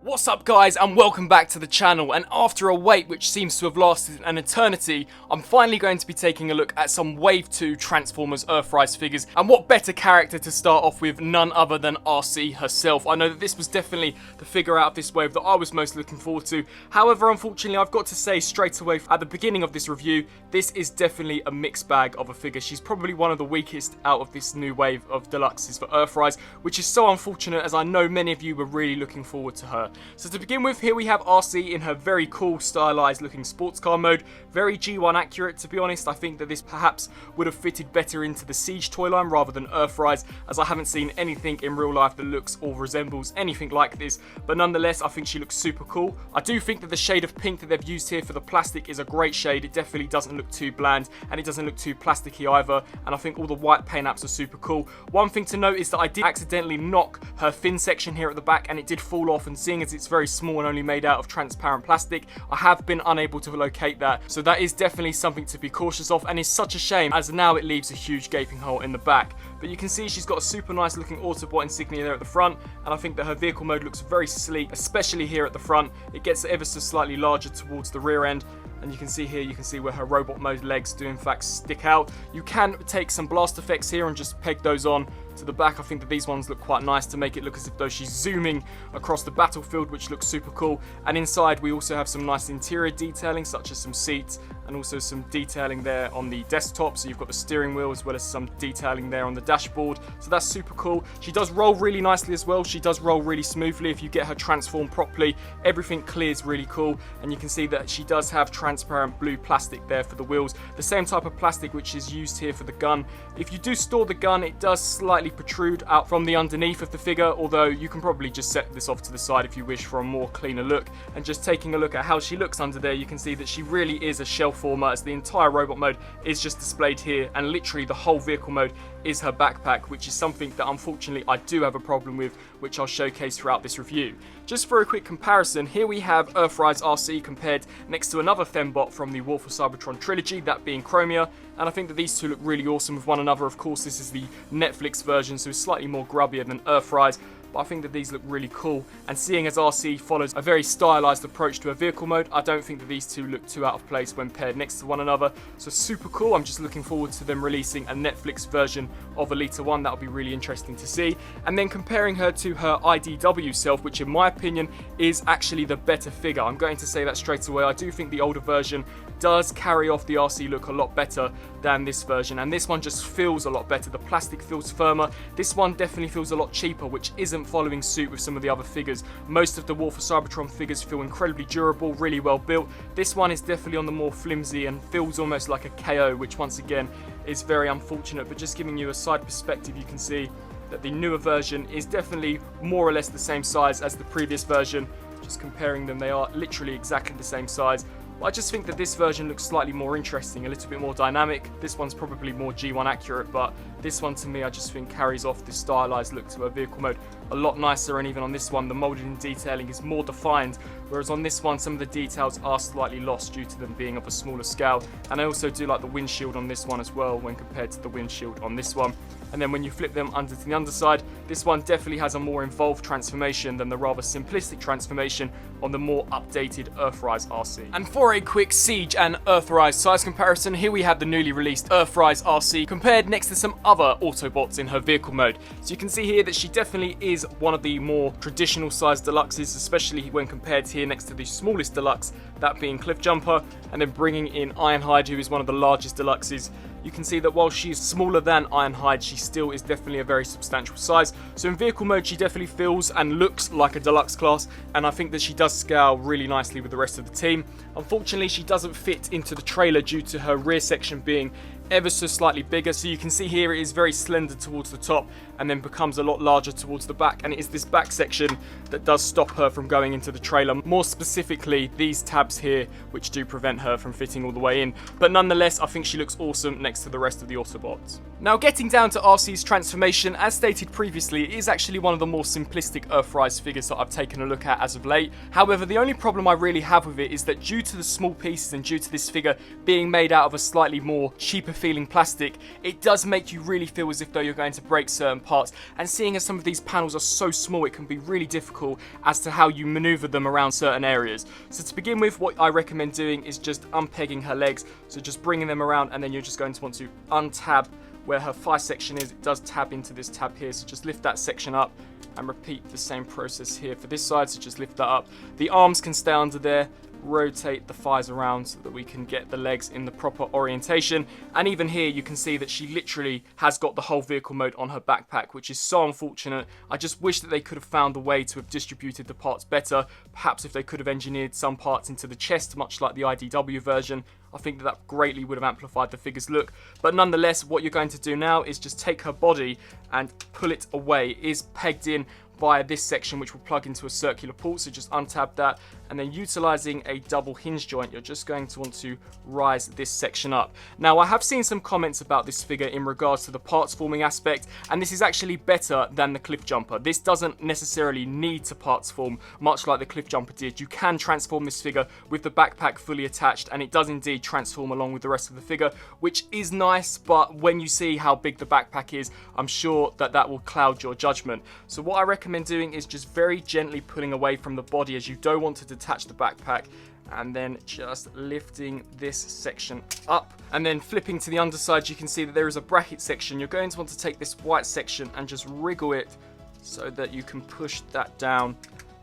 What's up guys, and welcome back to the channel. And after a wait which seems to have lasted an eternity, I'm finally going to be taking a look at some Wave 2 Transformers Earthrise figures. And what better character to start off with, none other than Arcee herself. I know that this was definitely the figure out of this wave that I was most looking forward to. However, unfortunately, I've got to say straight away at the beginning of this review, this is definitely a mixed bag of a figure. She's probably one of the weakest out of this new wave of deluxes for Earthrise, which is so unfortunate as I know many of you were really looking forward to her. So to begin with, here we have Arcee in her very cool stylized looking sports car mode. Very G1 accurate, to be honest. I think that this perhaps would have fitted better into the Siege toy line rather than Earthrise, as I haven't seen anything in real life that looks or resembles anything like this. But nonetheless, I think she looks super cool. I do think that the shade of pink that they've used here for the plastic is a great shade. It definitely doesn't look too bland and it doesn't look too plasticky either. And I think all the white paint apps are super cool. One thing to note is that I did accidentally knock her fin section here at the back and it did fall off, and seeing as it's very small and only made out of transparent plastic, I have been unable to locate that. So that is definitely something to be cautious of, and is such a shame as now it leaves a huge gaping hole in the back. But you can see she's got a super nice looking Autobot insignia there at the front, and I think that her vehicle mode looks very sleek, especially here at the front. It gets ever so slightly larger towards the rear end. And you can see here, you can see where her robot mode legs do in fact stick out. You can take some blast effects here and just peg those on to the back. I think that these ones look quite nice to make it look as if though she's zooming across the battlefield, which looks super cool. And inside we also have some nice interior detailing, such as some seats and also some detailing there on the desktop. So you've got the steering wheel as well as some detailing there on the dashboard. So that's super cool. She does roll really nicely as well. She does roll really smoothly if you get her transformed properly. Everything clears really cool, and you can see that she does have transparent blue plastic there for the wheels, the same type of plastic which is used here for the gun. If you do store the gun, it does slightly protrude out from the underneath of the figure, although you can probably just set this off to the side if you wish for a more cleaner look. And just taking a look at how she looks under there, you can see that she really is a shell former, as the entire robot mode is just displayed here, and literally the whole vehicle mode is her backpack, which is something that unfortunately I do have a problem with, which I'll showcase throughout this review. Just for a quick comparison, here we have Earthrise Arcee compared next to another Fembot from the War for Cybertron trilogy, that being Chromia, and I think that these two look really awesome with one another. Of course, this is the Netflix version, so it's slightly more grubbier than Earthrise, but I think that these look really cool. And seeing as Arcee follows a very stylized approach to her vehicle mode, I don't think that these two look too out of place when paired next to one another. So super cool. I'm just looking forward to them releasing a Netflix version of Elita 1. That'll be really interesting to see. And then comparing her to her IDW self, which in my opinion is actually the better figure. I'm going to say that straight away. I do think the older version does carry off the Arcee look a lot better than this version, and this one just feels a lot better. The plastic feels firmer. This one definitely feels a lot cheaper, which isn't following suit with some of the other figures. Most of the War for Cybertron figures feel incredibly durable, really well built. This one is definitely on the more flimsy and feels almost like a KO, which once again is very unfortunate. But just giving you a side perspective, you can see that the newer version is definitely more or less the same size as the previous version. Just comparing them, they are literally exactly the same size. I just think that this version looks slightly more interesting, a little bit more dynamic. This one's probably more G1 accurate, but this one to me I just think carries off this stylized look to her vehicle mode a lot nicer. And even on this one, the molded and detailing is more defined, whereas on this one some of the details are slightly lost due to them being of a smaller scale. And I also do like the windshield on this one as well when compared to the windshield on this one. And then when you flip them under to the underside, this one definitely has a more involved transformation than the rather simplistic transformation on the more updated Earthrise Arcee. And for a quick Siege and Earthrise size comparison, here we have the newly released Earthrise Arcee compared next to some other Autobots in her vehicle mode. So you can see here that she definitely is one of the more traditional sized deluxes, especially when compared here next to the smallest deluxe, that being Cliffjumper, and then bringing in Ironhide, who is one of the largest deluxes. You can see that while she's smaller than Ironhide, she still is definitely a very substantial size. So in vehicle mode, she definitely feels and looks like a deluxe class, and I think that she does scale really nicely with the rest of the team. Unfortunately, she doesn't fit into the trailer due to her rear section being ever so slightly bigger. So you can see here it is very slender towards the top and then becomes a lot larger towards the back, and it is this back section that does stop her from going into the trailer, more specifically these tabs here, which do prevent her from fitting all the way in. But nonetheless, I think she looks awesome next to the rest of the Autobots. Now, getting down to Arcee's transformation, as stated previously, it is actually one of the more simplistic Earthrise figures that I've taken a look at as of late. However, the only problem I really have with it is that due to the small pieces and due to this figure being made out of a slightly more cheaper feeling plastic, it does make you really feel as if though you're going to break certain parts. And seeing as some of these panels are so small, it can be really difficult as to how you maneuver them around certain areas. So to begin with, what I recommend doing is just unpegging her legs. So just bringing them around, and then you're just going to want to untab where her thigh section is. It does tab into this tab here, so just lift that section up and repeat the same process here for this side. So just lift that up. The arms can stay under there. Rotate the thighs around so that we can get the legs in the proper orientation. And even here you can see that she literally has got the whole vehicle mode on her backpack, which is so unfortunate. I just wish that they could have found a way to have distributed the parts better. Perhaps if they could have engineered some parts into the chest, much like the IDW version, I think that greatly would have amplified the figure's look. But nonetheless, what you're going to do now is just take her body and pull it away. It is pegged in via this section, which will plug into a circular port. So just untab that, and then utilizing a double hinge joint, you're just going to want to rise this section up. Now, I have seen some comments about this figure in regards to the parts forming aspect, and this is actually better than the cliff jumper. This doesn't necessarily need to parts form, much like the cliff jumper did. You can transform this figure with the backpack fully attached, and it does indeed transform along with the rest of the figure, which is nice. But when you see how big the backpack is, I'm sure that that will cloud your judgment. So what I recommend doing is just very gently pulling away from the body, as you don't want to detach the backpack, and then just lifting this section up, and then flipping to the underside. You can see that there is a bracket section. You're going to want to take this white section and just wriggle it so that you can push that down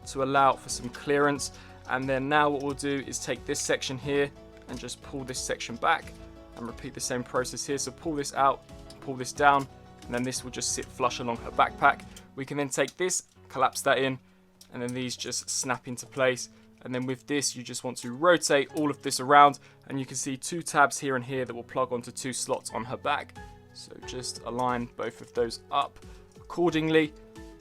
to allow for some clearance. And then now what we'll do is take this section here and just pull this section back, and repeat the same process here. So pull this out, pull this down, and then this will just sit flush along her backpack. We can then take this, collapse that in, and then these just snap into place. And then with this, you just want to rotate all of this around, and you can see two tabs here and here that will plug onto two slots on her back. So just align both of those up accordingly,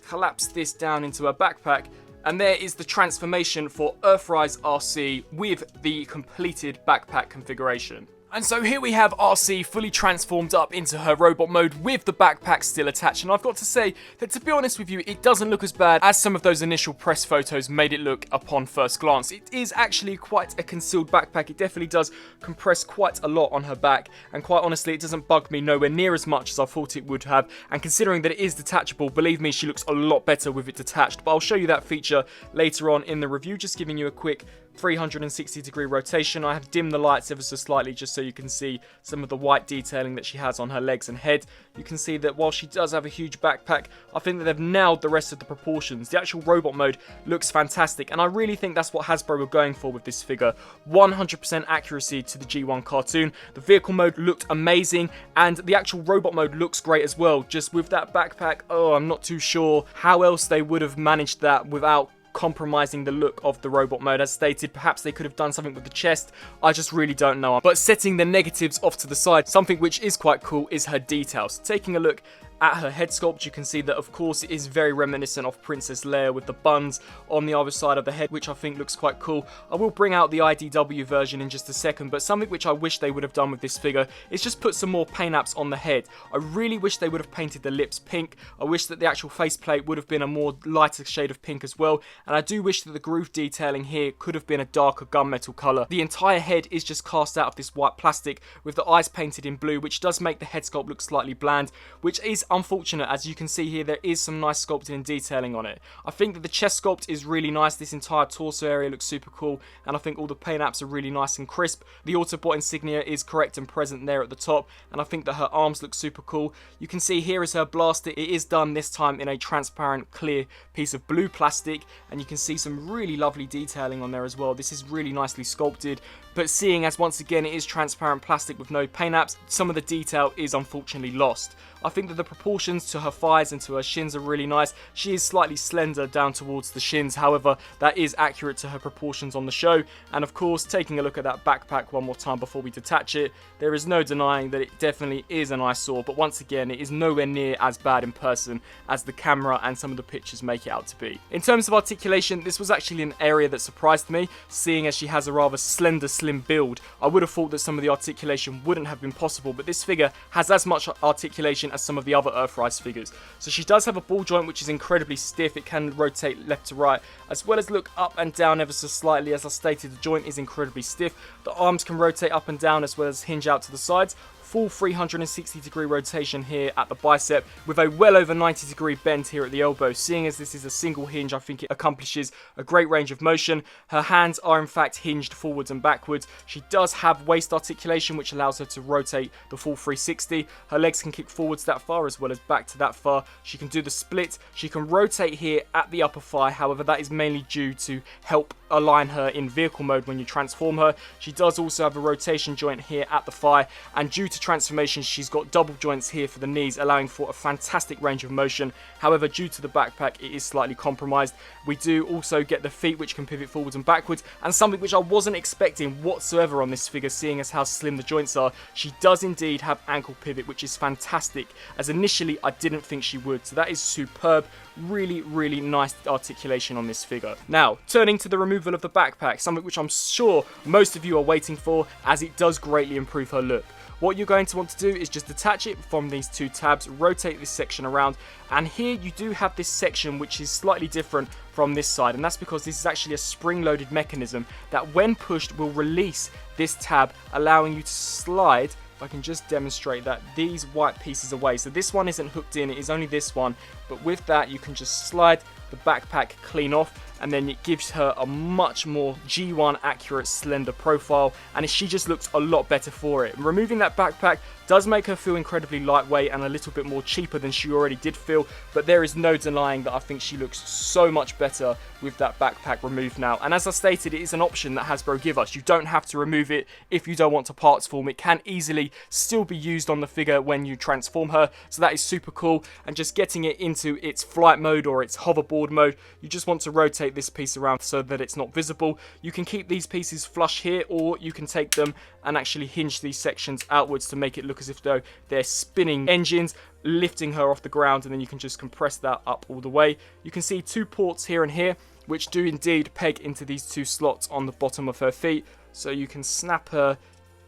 collapse this down into her backpack, and there is the transformation for Earthrise Arcee with the completed backpack configuration. And so here we have Arcee fully transformed up into her robot mode with the backpack still attached. And I've got to say that, to be honest with you, it doesn't look as bad as some of those initial press photos made it look upon first glance. It is actually quite a concealed backpack. It definitely does compress quite a lot on her back. And quite honestly, it doesn't bug me nowhere near as much as I thought it would have. And considering that it is detachable, believe me, she looks a lot better with it detached. But I'll show you that feature later on in the review, just giving you a quick 360-degree rotation. I have dimmed the lights ever so slightly just so you can see some of the white detailing that she has on her legs and head. You can see that while she does have a huge backpack, I think that they've nailed the rest of the proportions. The actual robot mode looks fantastic, and I really think that's what Hasbro were going for with this figure. 100% accuracy to the G1 cartoon. The vehicle mode looked amazing, and the actual robot mode looks great as well. Just with that backpack, oh, I'm not too sure how else they would have managed that without compromising the look of the robot mode. As stated, perhaps they could have done something with the chest. I just really don't know. But setting the negatives off to the side, something which is quite cool is her details. Taking a look at her head sculpt, you can see that of course it is very reminiscent of Princess Leia with the buns on the other side of the head, which I think looks quite cool. I will bring out the IDW version in just a second, but something which I wish they would have done with this figure is just put some more paint apps on the head. I really wish they would have painted the lips pink. I wish that the actual faceplate would have been a more lighter shade of pink as well, and I do wish that the groove detailing here could have been a darker gunmetal colour. The entire head is just cast out of this white plastic with the eyes painted in blue, which does make the head sculpt look slightly bland, which is unfortunate. As you can see here, there is some nice sculpting and detailing on it. I think that the chest sculpt is really nice. This entire torso area looks super cool, and I think all the paint apps are really nice and crisp. The Autobot insignia is correct and present there at the top, and I think that her arms look super cool. You can see here is her blaster. It is done this time in a transparent clear piece of blue plastic, and you can see some really lovely detailing on there as well. This is really nicely sculpted, but seeing as once again it is transparent plastic with no paint apps, some of the detail is unfortunately lost. I think that the proportions to her thighs and to her shins are really nice. She is slightly slender down towards the shins, however that is accurate to her proportions on the show. And of course, taking a look at that backpack one more time before we detach it, there is no denying that it definitely is an eyesore, but once again it is nowhere near as bad in person as the camera and some of the pictures make it out to be. In terms of articulation, this was actually an area that surprised me, seeing as she has a rather slender, slim build. I would have thought that some of the articulation wouldn't have been possible, but this figure has as much articulation as some of the other Earthrise figures. So she does have a ball joint which is incredibly stiff. It can rotate left to right as well as look up and down ever so slightly. As I stated, the joint is incredibly stiff. The arms can rotate up and down as well as hinge out to the sides. full 360-degree rotation here at the bicep with a well over 90-degree bend here at the elbow. Seeing as this is a single hinge, I think it accomplishes a great range of motion. Her hands are in fact hinged forwards and backwards. She does have waist articulation, which allows her to rotate the full 360. Her legs can kick forwards that far as well as back to that far. She can do the split. She can rotate here at the upper thigh. However, that is mainly due to help align her in vehicle mode when you transform her. She does also have a rotation joint here at the thigh, and due to transformation she's got double joints here for the knees, allowing for a fantastic range of motion. However, due to the backpack it is slightly compromised. We do also get the feet, which can pivot forwards and backwards, and something which I wasn't expecting whatsoever on this figure, seeing as how slim the joints are. She does indeed have ankle pivot, which is fantastic, as initially I didn't think she would, so that is superb. Really nice articulation on this figure. Now, turning to the removal of the backpack, something which I'm sure most of you are waiting for, as it does greatly improve her look. What you're going to want to do is just detach it from these two tabs, rotate this section around, and here you do have this section which is slightly different from this side, and that's because this is actually a spring-loaded mechanism that when pushed will release this tab, allowing you to slide. I can just demonstrate that, these white pieces away. So this one isn't hooked in, it is only this one, but with that you can just slide the backpack clean off, and then it gives her a much more G1 accurate slender profile, and she just looks a lot better for it. Removing that backpack does make her feel incredibly lightweight and a little bit more cheaper than she already did feel, but there is no denying that I think she looks so much better with that backpack removed now. And as I stated, it is an option that Hasbro give us. You don't have to remove it if you don't want to parts form. It can easily still be used on the figure when you transform her, so that is super cool. And just getting it into its flight mode or its hoverboard mode, you just want to rotate this piece around so that it's not visible. You can keep these pieces flush here, or you can take them and actually hinge these sections outwards to make it look as if though they're spinning engines, lifting her off the ground, and then you can just compress that up all the way. You can see two ports here and here, which do indeed peg into these two slots on the bottom of her feet, so you can snap her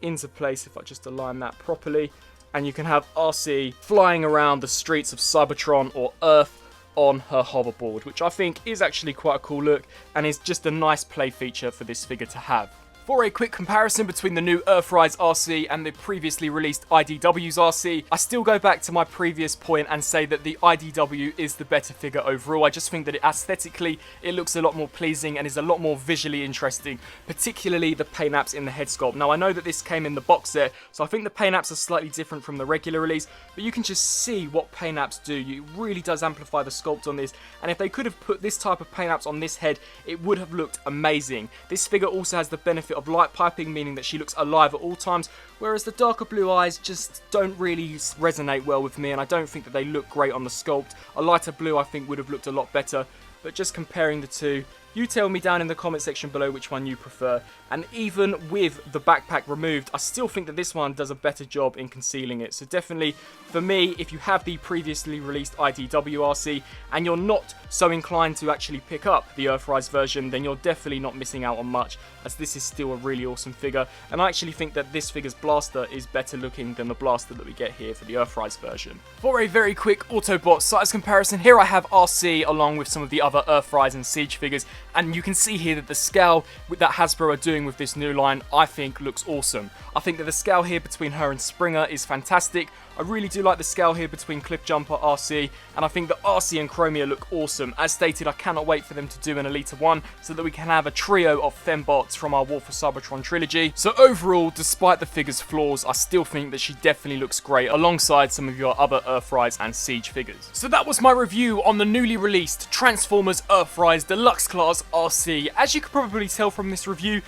into place if I just align that properly, and you can have Arcee flying around the streets of Cybertron or Earth on her hoverboard, which I think is actually quite a cool look and is just a nice play feature for this figure to have. For a quick comparison between the new Earthrise Arcee and the previously released IDW's Arcee, I still go back to my previous point and say that the IDW is the better figure overall. I just think that aesthetically it looks a lot more pleasing and is a lot more visually interesting, particularly the paint apps in the head sculpt. Now I know that this came in the box set, so I think the paint apps are slightly different from the regular release, but you can just see what paint apps do. It really does amplify the sculpt on this, and if they could have put this type of paint apps on this head, it would have looked amazing. This figure also has the benefit of light piping, meaning that she looks alive at all times, whereas the darker blue eyes just don't really resonate well with me, and I don't think that they look great on the sculpt. A lighter blue I think would have looked a lot better, but just comparing the two, you tell me down in the comment section below which one you prefer. And even with the backpack removed, I still think that this one does a better job in concealing it. So definitely, for me, if you have the previously released IDW Arcee and you're not so inclined to actually pick up the Earthrise version, then you're definitely not missing out on much, as this is still a really awesome figure. And I actually think that this figure's blaster is better looking than the blaster that we get here for the Earthrise version. For a very quick Autobot size comparison, here I have Arcee along with some of the other Earthrise and Siege figures, and you can see here that the scale that Hasbro are doing with this new line, I think looks awesome. I think that the scale here between her and Springer is fantastic. I really do like the scale here between Cliffjumper, Arcee, and I think that Arcee and Chromia look awesome. As stated, I cannot wait for them to do an Elite 1 so that we can have a trio of fembots from our War for Cybertron trilogy. So overall, despite the figure's flaws, I still think that she definitely looks great alongside some of your other Earthrise and Siege figures. So that was my review on the newly released Transformers Earthrise Deluxe Class Arcee. As you can probably tell from this review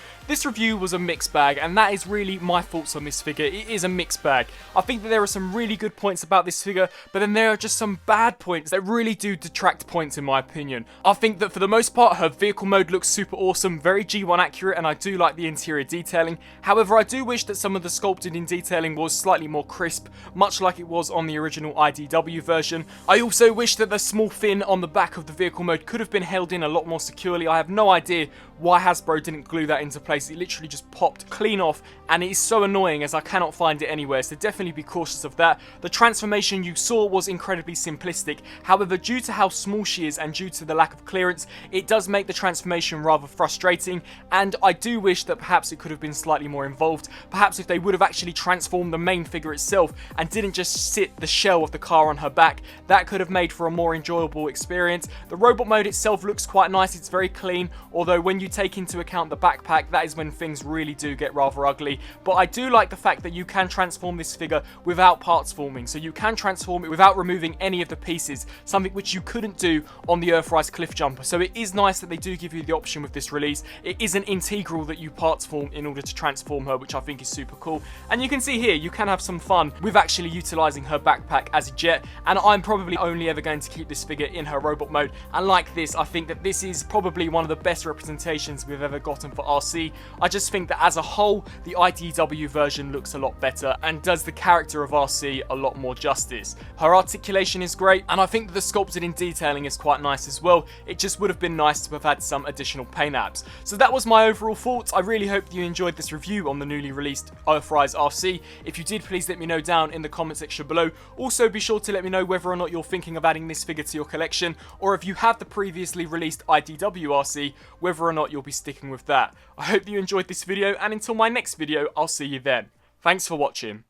was a mixed bag, and that is really my thoughts on this figure. It is a mixed bag. I think that there are some really good points about this figure, but then there are just some bad points that really do detract points in my opinion. I think that for the most part, her vehicle mode looks super awesome, very G1 accurate, and I do like the interior detailing. However, I do wish that some of the sculpting and detailing was slightly more crisp, much like it was on the original IDW version. I also wish that the small fin on the back of the vehicle mode could have been held in a lot more securely. I have no idea why Hasbro didn't glue that into place. It literally just popped clean off, and it is so annoying as I cannot find it anywhere, so definitely be cautious of that. that. The transformation you saw was incredibly simplistic. However, due to how small she is and due to the lack of clearance, it does make the transformation rather frustrating, and I do wish that perhaps it could have been slightly more involved. Perhaps if they would have actually transformed the main figure itself and didn't just sit the shell of the car on her back, that could have made for a more enjoyable experience. The robot mode itself looks quite nice, it's very clean, although when you take into account the backpack, that is when things really do get rather ugly. But I do like the fact that you can transform this figure without parts forming, so you can transform it without removing any of the pieces, something which you couldn't do on the Earthrise Cliff Jumper. So it is nice that they do give you the option with this release. It isn't integral that you parts form in order to transform her, which I think is super cool. And you can see here, you can have some fun with actually utilizing her backpack as a jet, and I'm probably only ever going to keep this figure in her robot mode. And like this, I think that this is probably one of the best representations we've ever gotten for Arcee. I just think that as a whole, the IDW version looks a lot better and does the character of Arcee a lot more justice. Her articulation is great, and I think that the sculpted in detailing is quite nice as well. It just would have been nice to have had some additional paint apps. So that was my overall thoughts. I really hope that you enjoyed this review on the newly released Earthrise Arcee. If you did, please let me know down in the comment section below. Also, be sure to let me know whether or not you're thinking of adding this figure to your collection, or if you have the previously released IDW Arcee, whether or not you'll be sticking with that. I hope you enjoyed this video, and until my next video, I'll see you then. Thanks for watching.